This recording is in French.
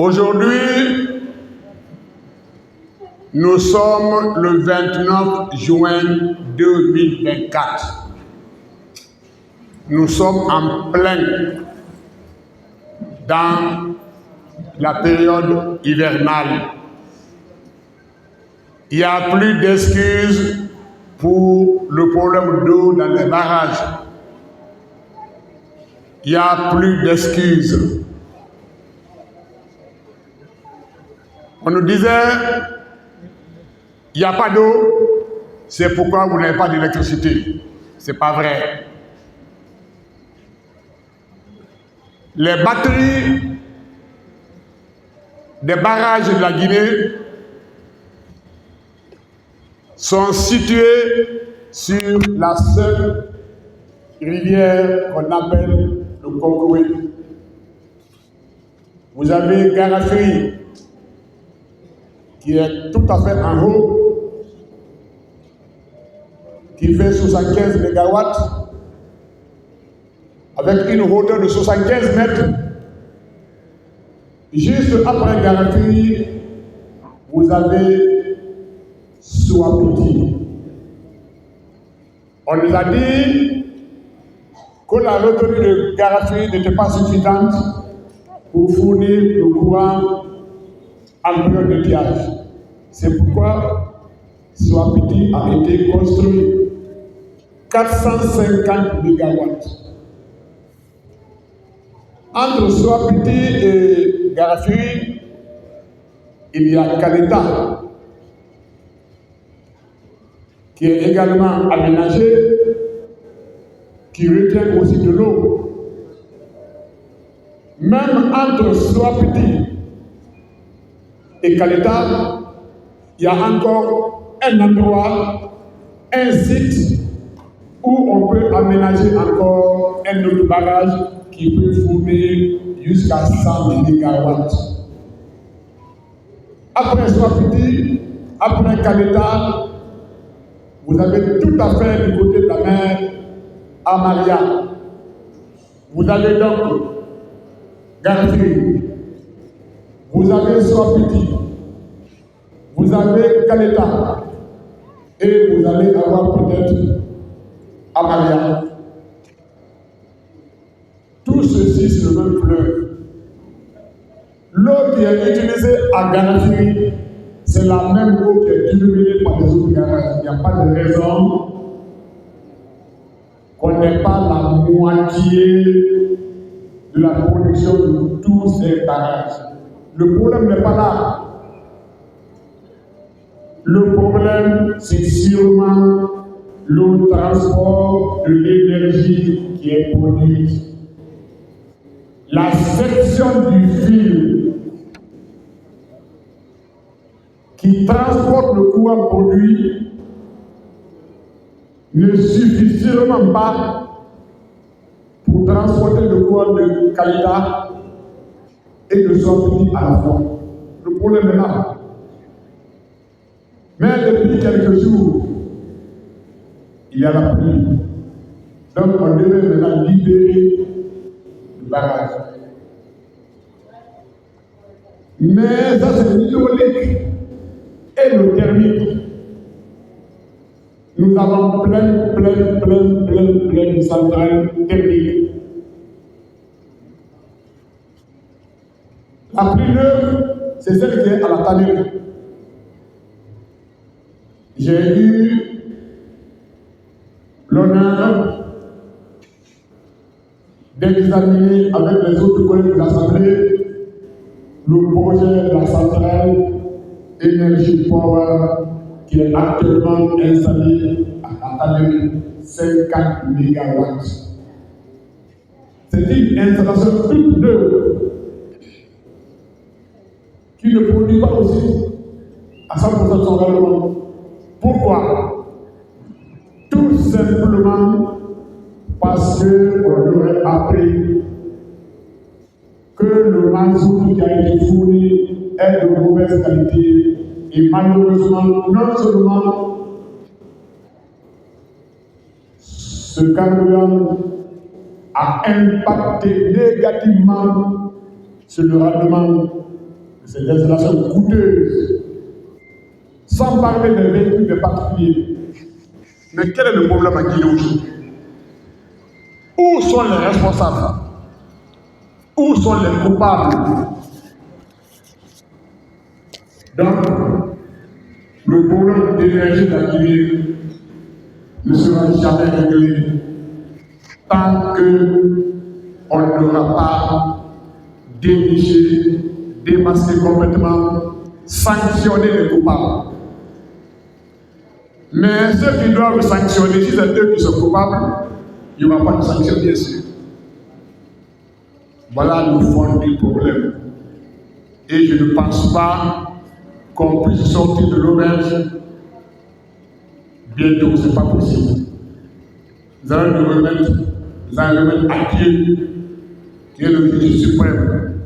Aujourd'hui, nous sommes le 29 juin 2024. Nous sommes en plein dans la période hivernale. Il n'y a plus d'excuses pour le problème d'eau dans les barrages. Il n'y a plus d'excuses. On nous disait, il n'y a pas d'eau, c'est pourquoi vous n'avez pas d'électricité. Ce n'est pas vrai. Les batteries des barrages de la Guinée sont situées sur la seule rivière qu'on appelle le Congoué. Vous avez Garafiri, qui est tout à fait en haut, qui fait 75 mégawatts, avec une hauteur de 75 mètres. Juste après Garafiri, vous avez Souapiti. On nous a dit que la retenue de Garafiri n'était pas suffisante pour fournir le courant en période de pillage. C'est pourquoi Souapiti a été construit 450 mégawatts. Entre Souapiti et Garafiri, il y a Kaleta, qui est également aménagé, qui retient aussi de l'eau. Même entre Souapiti et Kaleta, il y a encore un endroit, un site où on peut aménager encore un autre barrage qui peut fournir jusqu'à 100 mégawatts. Après Souapiti, après Kaleta, vous avez tout à fait du côté de la mer Amaria. Vous avez donc Garafiri, vous avez Souapiti, vous avez Kaleta, et vous allez avoir peut-être Amaria. Tout ceci sur le même fleuve. L'eau qui est utilisée à Garafiri, c'est la même eau qui est illuminée par les autres garages. Il n'y a pas de raison qu'on n'ait pas la moitié de la production de tous ces barrages. Le problème n'est pas là. Le problème, c'est sûrement le transport de l'énergie qui est produite. La section du fil qui transporte le courant produit ne suffit sûrement pas pour transporter le courant de Kaleta et de Souapiti à la fois. Le problème est là. Mais depuis quelques jours, il y a la pluie. Donc on devait maintenant libérer le barrage. Mais ça c'est l'hydraulique et le thermique. Nous avons plein de centrales thermiques. La plus neuve, c'est celle qui est à la Tanure. J'ai eu l'honneur d'examiner avec les autres collègues de l'Assemblée le projet de la centrale Energy Power qui est actuellement installée à Tanure, 50 mégawatts. C'est une installation toute neuve qui ne produit pas aussi à 100% de son rendement. Pourquoi? Tout simplement parce qu'on aurait appris que le mazout qui a été fourni est de mauvaise qualité et malheureusement, non seulement ce carburant a impacté négativement sur le rendement ces installations coûteuses, sans parler des véhicules des particuliers. Mais quel est le problème à Guinée aujourd'hui? Où sont les responsables? Où sont les coupables? Donc, le problème d'énergie de la Guinée ne sera jamais réglé tant qu'on n'aura pas déniché, démasqué complètement, sanctionné les coupables. Mais ceux qui doivent sanctionner, si c'est eux qui sont coupables, il n'y aura pas de sanction, bien sûr. Voilà le fond du problème. Et je ne pense pas qu'on puisse sortir de l'auberge bientôt, ce n'est pas possible. Nous allons nous remettre à Dieu, qui est le juge suprême.